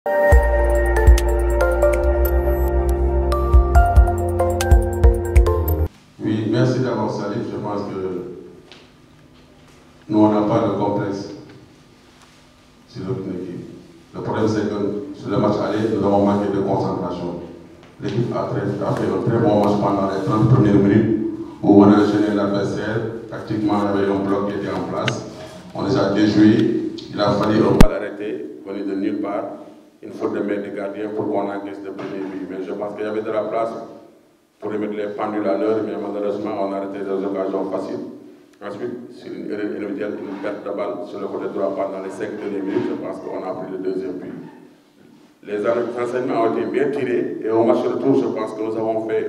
Oui, merci d'avoir Salif. Je pense que nous, on n'a pas de complexe sur notre équipe. Le problème, c'est que sur le match aller, nous avons manqué de concentration. L'équipe a fait un très bon match pendant les 30 premières minutes où on a enchaîné l'adversaire. Tactiquement, il y avait un bloc qui était en place. On les a déjoués. Il a fallu un bal arrêté, venu de nulle part. Une faute de main du gardien pour qu'on encaisse le premier but. Mais je pense qu'il y avait de la place pour remettre les pendules à l'heure, mais malheureusement, on a arrêté des occasions faciles. Ensuite, sur une erreur individuelle, une perte de balle sur le côté droit pendant les 5 dernières minutes, je pense qu'on a pris le deuxième but. Les enseignements ont été bien tirés et au match retour, je pense que nous avons fait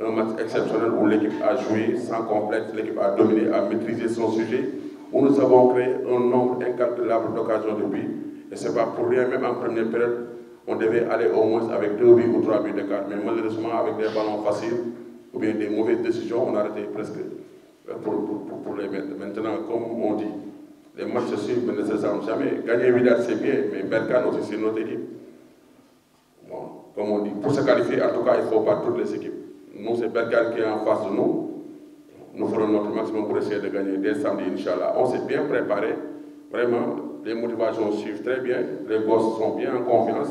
un match exceptionnel où l'équipe a joué sans complexe, l'équipe a dominé, a maîtrisé son sujet, où nous avons créé un nombre incalculable d'occasions de but. Et ce n'est pas pour rien, même en première période, on devait aller au moins avec 2 buts ou 3 buts d'écart. Mais malheureusement, avec des ballons faciles ou bien des mauvaises décisions, on a arrêté presque pour les mettre. Maintenant, comme on dit, les matchs se suivent, mais ne se sentent jamais. Gagner Wydad, c'est bien, mais Berkane aussi, c'est notre équipe. Bon, comme on dit, pour se qualifier, en tout cas, il faut pas toutes les équipes. Nous, c'est Berkane qui est en face de nous. Nous ferons notre maximum pour essayer de gagner dès samedi, Inch'Allah. On s'est bien préparé. Vraiment, les motivations suivent très bien. Les gosses sont bien en confiance.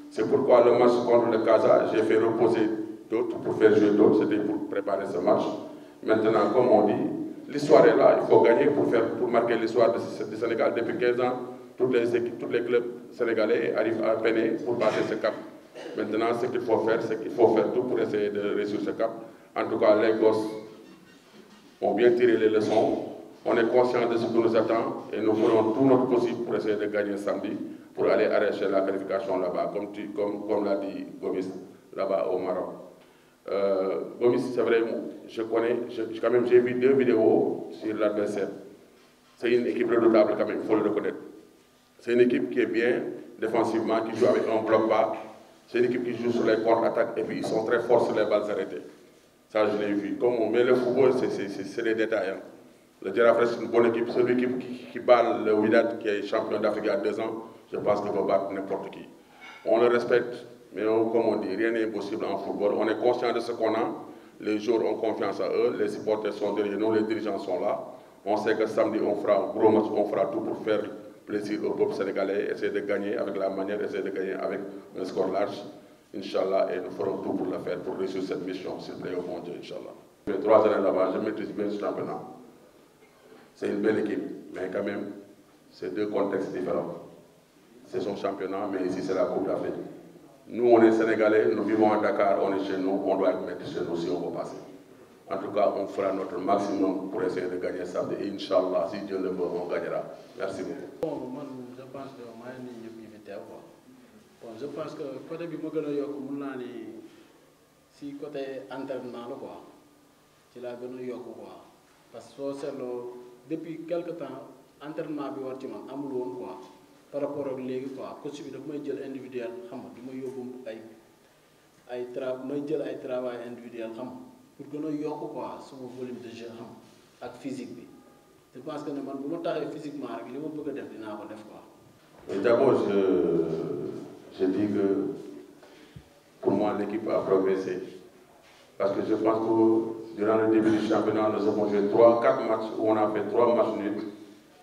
C'est pourquoi le match contre le Casa, j'ai fait reposer d'autres pour faire jouer d'autres. C'était pour préparer ce match. Maintenant, comme on dit, l'histoire est là. Il faut gagner pour marquer l'histoire du Sénégal. Depuis 15 ans, tous les clubs sénégalais arrivent à peiner pour passer ce cap. Maintenant, ce qu'il faut faire, c'est qu'il faut faire tout pour essayer de réussir ce cap. En tout cas, les gosses ont bien tiré les leçons. On est conscient de ce qui nous attend et nous ferons tout notre possible pour essayer de gagner samedi, pour aller arracher la qualification là-bas, comme l'a dit Gomis, là-bas au Maroc. Gomis, c'est vrai, je connais, quand même j'ai vu 2 vidéos sur l'adversaire. C'est une équipe redoutable quand même, il faut le reconnaître. C'est une équipe qui est bien défensivement, qui joue avec un bloc bas. C'est une équipe qui joue sur les contre-attaques et puis ils sont très forts sur les balles arrêtées. Ça, je l'ai vu. Mais le football, c'est des détails. Hein. Le Giraffe c'est une bonne équipe. C'est l'équipe qui bat le Wydad, qui est champion d'Afrique il y a 2 ans. Je pense qu'il va battre n'importe qui. On le respecte, mais comme on dit, rien n'est impossible en football. On est conscient de ce qu'on a. Les joueurs ont confiance en eux. Les supporters sont derrière nous. Les dirigeants sont là. On sait que samedi, on fera un gros match. On fera tout pour faire plaisir au peuple sénégalais. Essayer de gagner avec la manière, essayer de gagner avec un score large. Inch'Allah, et nous ferons tout pour le faire, pour réussir cette mission, s'il plaît au bon Dieu, Inch'Allah. J'ai 3 années là-bas, je maîtrise bien ce championnat. C'est une belle équipe, mais quand même, c'est 2 contextes différents. C'est son championnat, mais ici c'est la Coupe d'Afrique. Nous, on est Sénégalais, nous vivons à Dakar, on est chez nous, on doit être maître chez nous si on veut passer. En tout cas, on fera notre maximum pour essayer de gagner samedi. Et Inch'Allah, si Dieu le veut, on gagnera. Merci beaucoup. Bon, moi, je pense que moi, je bon, je pense que côté bi ma gën a yokk mun naa ni si côté entraînement la quoi ci laa gën a yokk quoi parce que soo seetloo depuis quelque temps entraînement bi war ci man amul woon quoi par rapport ak léegi quoi coach bi daf may jël individuel xam nga di ma yóbbu may jël ay travail individuel xam nga pour gën a yokk quoi sama volume de jeu xam ak physique bi je pense que ne man bu ma taxee physiquement rek li ma bëgg a def dinaa ko def quoi. D'abord, je dis que pour moi, l'équipe a progressé. Parce que je pense que durant le début du championnat, nous avons joué 4 matchs où on a fait 3 matchs nuls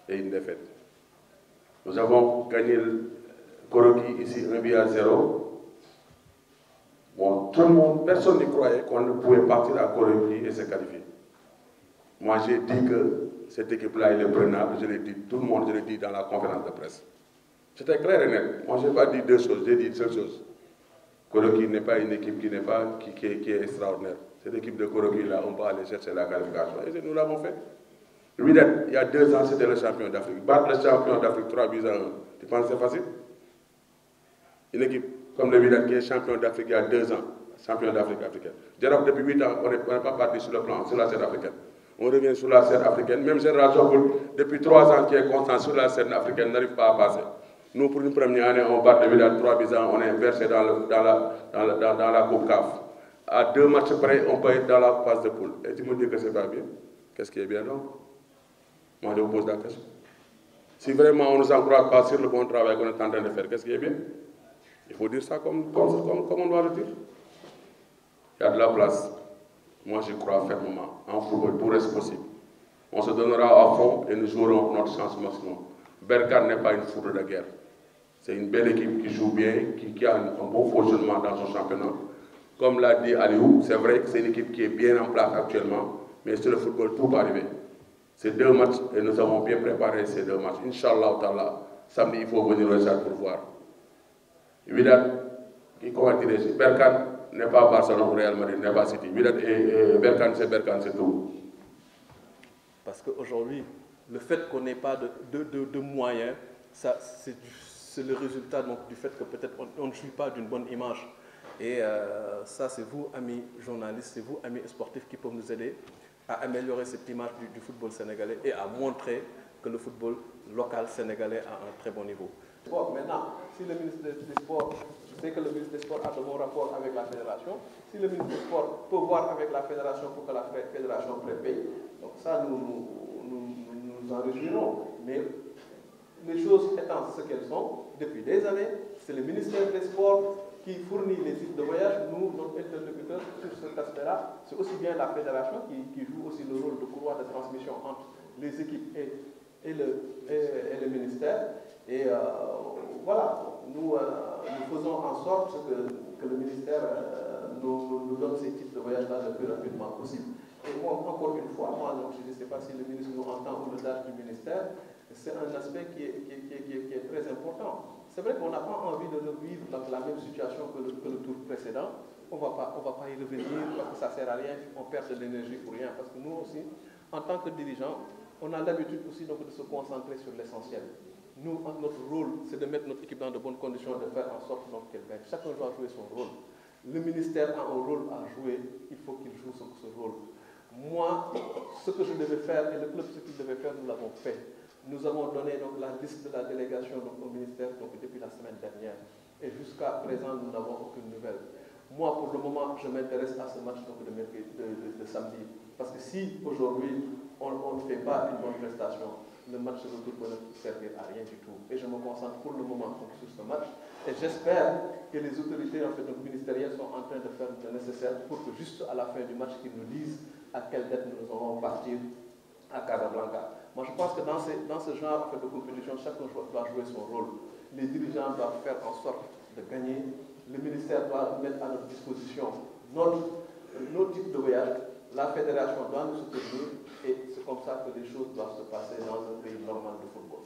et une défaite. Nous avons gagné le Koroki ici 1-0. Bon, tout le monde, personne ne croyait qu'on ne pouvait partir à Koroki et se qualifier. Moi, j'ai dit que cette équipe-là, elle est prenable. Je l'ai dit, tout le monde, je l'ai dit dans la conférence de presse. C'était clair et net. Moi, je n'ai pas dit 2 choses, j'ai dit une seule chose. Koroki n'est pas une équipe qui est extraordinaire. Cette équipe de Koroki, là, on peut aller chercher la qualification. Et nous l'avons fait. Wydad, il y a 2 ans, c'était le champion d'Afrique. Battre le champion d'Afrique 3 buts à 1, tu penses que c'est facile? Une équipe comme le Wydad qui est champion d'Afrique il y a 2 ans, champion d'Afrique africaine. Giraffe, depuis 8 ans, on n'est pas parti sur le plan, sur la scène africaine. On revient sur la scène africaine. Même Génération Foot, depuis 3 ans, qui est constant sur la scène africaine, n'arrive pas à passer. Nous, pour une première année, on bat le Wydad 3 buts à 1, on est versé dans la Coupe CAF. À 2 matchs près, on peut être dans la phase de poule. Et tu me dis que c'est pas bien. Qu'est-ce qui est bien donc? Moi, je vous pose la question. Si vraiment on ne nous encourage pas sur le bon travail qu'on est en train de faire, qu'est-ce qui est bien? Il faut dire ça comme on doit le dire. Il y a de la place. Moi, je crois fermement. En football, tout reste possible. On se donnera à fond et nous jouerons notre chance maximum. Berkane n'est pas une foudre de guerre. C'est une belle équipe qui joue bien, qui a un bon fonctionnement dans son championnat. Comme l'a dit Aliou, c'est vrai que c'est une équipe qui est bien en place actuellement, mais sur le football, tout peut arriver. C'est 2 matchs et nous avons bien préparé ces 2 matchs. Inch'Allah, samedi, il faut venir au stade pour voir. Berkane n'est pas Barcelone ou Real Madrid, n'est pas City. Berkane, c'est tout. Parce qu'aujourd'hui, le fait qu'on n'ait pas de moyens, c'est le résultat donc, du fait que peut-être on ne jouit pas d'une bonne image. Et ça, c'est vous, amis journalistes, c'est vous, amis sportifs, qui peuvent nous aider à améliorer cette image du football sénégalais et à montrer que le football local sénégalais a un très bon niveau. Bon, maintenant, si le ministre des Sports, je sais que le ministre des Sports a de bons rapports avec la fédération, si le ministre des Sports peut voir avec la fédération pour que la fédération prépaye, donc ça, nous en réjouirons. Mais les choses étant ce qu'elles sont, depuis des années, c'est le ministère des Sports qui fournit les sites de voyage. Nous, notre interlocuteur sur cet aspect-là, c'est aussi bien la fédération qui joue aussi le rôle de couloir de transmission entre les équipes et le ministère. Et voilà, nous faisons en sorte que le ministère nous donne ces titres de voyage-là le plus rapidement possible. Et moi, encore une fois, je ne sais pas si le ministre nous entend ou le DAF du ministère, c'est un aspect qui est très important. C'est vrai qu'on n'a pas envie de revivre la même situation que le tour précédent. On ne va pas y revenir parce que ça ne sert à rien, on perd de l'énergie pour rien. Parce que nous aussi, en tant que dirigeants, on a l'habitude aussi donc, de se concentrer sur l'essentiel. Nous, notre rôle, c'est de mettre notre équipe dans de bonnes conditions, de faire en sorte qu'elle gagne. Chacun doit jouer son rôle. Le ministère a un rôle à jouer, il faut qu'il joue ce rôle. Moi, ce que je devais faire et le club ce qu'il devait faire, nous l'avons fait. Nous avons donné donc, la liste de la délégation donc, au ministère donc, depuis la semaine dernière. Et jusqu'à présent, nous n'avons aucune nouvelle. Moi, pour le moment, je m'intéresse à ce match donc, de samedi. Parce que si aujourd'hui, on ne fait pas une bonne prestation, le match de retour ne peut servir à rien du tout. Et je me concentre pour le moment donc, sur ce match. Et j'espère que les autorités en fait, donc, ministérielles sont en train de faire le nécessaire pour que juste à la fin du match, qu'ils nous disent à quelle date nous allons partir à Casablanca. Moi, je pense que dans ce genre de compétition, chacun doit jouer son rôle. Les dirigeants doivent faire en sorte de gagner. Le ministère doit mettre à notre disposition nos types de voyage. La fédération doit nous soutenir. Et c'est comme ça que les choses doivent se passer dans un pays normal de football.